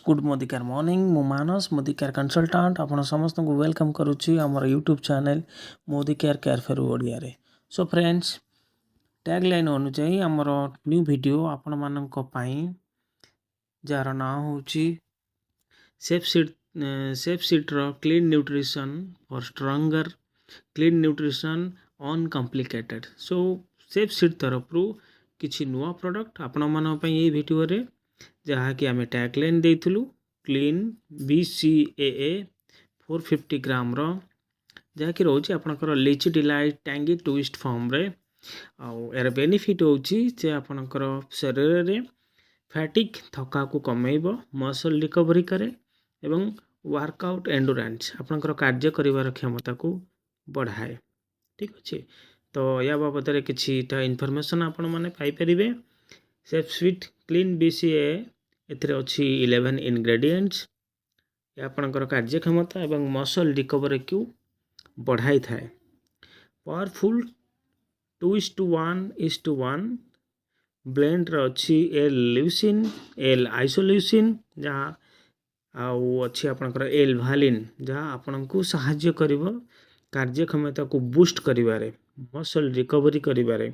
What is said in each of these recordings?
Good मोदिकार morning मु मानस मोदिकार consultant आपण समस्त को वेलकम करुच्ची आमर यूट्यूब चैनल मोदिकार केयर फेर ओडिया रे। सो फ्रेंड्स टैगलाइन अनुसार आमर न्यू वीडियो आपण मानक पई जार ना होची सेफ सीट रो clean nutrition for stronger clean nutrition uncomplicated. So safe seat तरफ किछि नुआ प्रोडक्ट आपण मान पई ए वीडियो रे जहाँकि आम टैगलाइन देइथुलु क्लीन BCAA 450 ग्राम रो जहाँकि रोचे आपनकर लिची डिलाइट टैंगी ट्विस्ट फॉर्म रे यार बेनिफिट होची जे आपनकर शरीर रे फैटिक थका को कमेइबो मसल रिकवरी करे एवं वर्कआउट एंडुरेंस आपनकर कार्य करिवार क्षमता को बढ़ाए। ठीक अच्छे तो या बाबद रे किछि इनफॉरमेशन आपण माने पाई परिबे। सेफ स्वीट क्लीन BCAA एथिरे अछि 11 इंग्रेडिएंट्स आपनकर कार्यक्षमता एवं मसल रिकवरी को बढ़ाई थाए। पावरफुल 2:1:1 ब्लेंड अच्छी एल ल्यूसिन एल आइसोल्यूसिन जहाँ आउ अच्छी आपनकर एल भालिन जहाँ आपन को सहाय्य करिवो कार्यक्षमता को बूस्ट करिवारे मसल रिकवरी करिवारे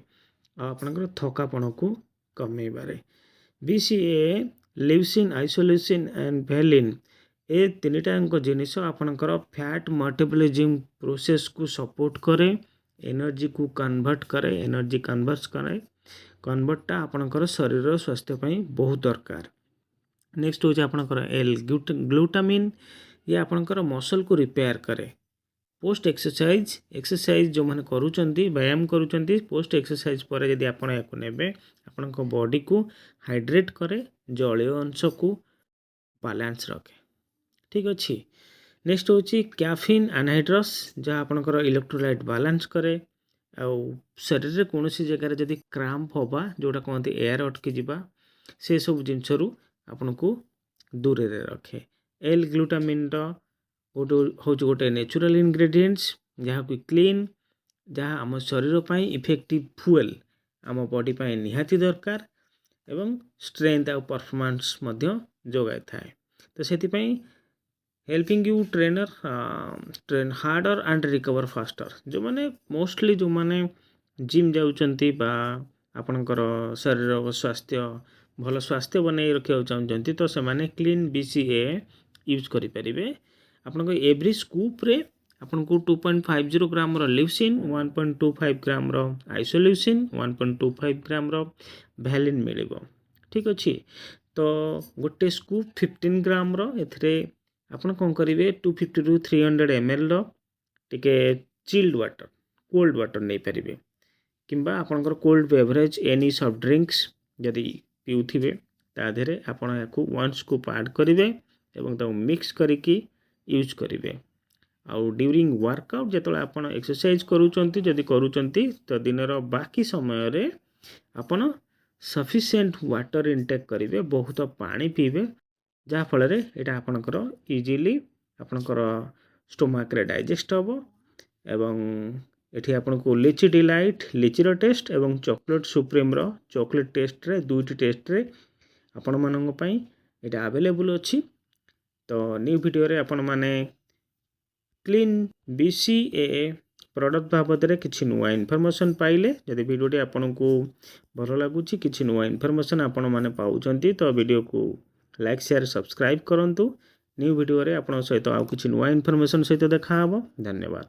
आपनकर थकापन को कमेइबारे। BCAA ल्यूसिन आइसोल्यूसिन एंड भैलिन ए तीनटा जिनिस आपनकर फैट मेटाबॉलिज्म प्रोसेस को सपोर्ट करे एनर्जी को कन्वर्ट करे एनर्जी कन्वर्टटा आपनकर शरीर स्वास्थ्य पई बहुत दरकार। नेक्स्ट होचे आपनकर एल ग्लूटामिन ये आपनकर मसल को रिपेयर करे पोस्ट एक्सरसाइज जो माने करूचंती व्यायाम करूचंती पोस्ट एक्सरसाइज पर यदि आपण याको नेबे आपण बॉडी को हाइड्रेट करे जलीय अंश को बैलेंस रखे। ठीक अच्छे नेक्स्ट होची कैफीन एनहाइड्रस जहाँ आपनकर इलेक्ट्रोलाइट बैलेंस करे आउ शरीर रे कोनोसी जगह जदि क्रैम्प होबा जोटा कहते एयर अटकी जिबा से सब जिनसरू आपन को दूर रे रखे। एल ग्लूटामिन गोटे नेचुरल इंग्रेडिएंट्स जहाँ को क्लीन जहाँ आम शरीर पाई इफेक्टिव फुएल आम बॉडी पाई निहाती दरकार एवं स्ट्रेंथ और परफॉर्मेंस मध्य जोगाई थाए। तो सेति पई helping you train harder and recover faster जो माने मोस्टली जो माने जिम जाउचंती बा आपनकर शरीर स्वास्थ्य भल स्वास्थ्य बनाई रखिया चाहते तो से माने क्लीन BCAA यूज करि परिबे। आपन एवरी स्कूप रे आपन को 2.50 ग्राम रो ल्यूसिन 1.25 ग्राम रो आइसोल्यूसिन 1.25 ग्राम रो भैलिन मिलिबो। ठीक अच्छे तो गोटे स्कूप 15 ग्राम रो एथिरे आपन कोन करिवे 250 to 300 ml रो टिके चिल्ड वाटर कोल्ड वाटर नहीं पारिबे किंबा आपनकर cold beverage any soft drinks यदि पिउथिबे ता देरे आपन याकू 1 स्कूप ऐड करिवे एवं ता मिक्स करिकी यूज करिवे। आउ ड्यूरिंग वर्कआउट जेतले आपन एक्सरसाइज करूचंती जदि करूचंती तो दिन रो बाकी समय रे आपन सफिशिएंट वाटर इनटेक करिवे बहुत पानी पीबे जहाँ फल रे एटा आपनकर इजीली आपनकर स्टोमक रे डाइजेस्ट होबो एवं एठी आपन को लिची डिलाइट लिची रो टेस्ट एवं चॉकलेट सुप्रीम रो चॉकलेट टेस्ट रे दुईटी टेस्ट रे आपण मानन पई एटा अवेलेबल अछि। तो न्यू वीडियो रे आपण माने क्लीन BCAA प्रोडक्ट बाबद रे किछि नुआ इनफॉरमेशन पाइले जदि वीडियोटी आपन को भल लागुछि किछि नुआ इनफॉरमेशन आपण माने पाउचंती तो वीडियो को लाइक शेयर सब्सक्राइब करंतु। न्यू वीडियो रे आपण सहित आ किछि नुआ इनफॉरमेशन सहित देखा हबो। धन्यवाद।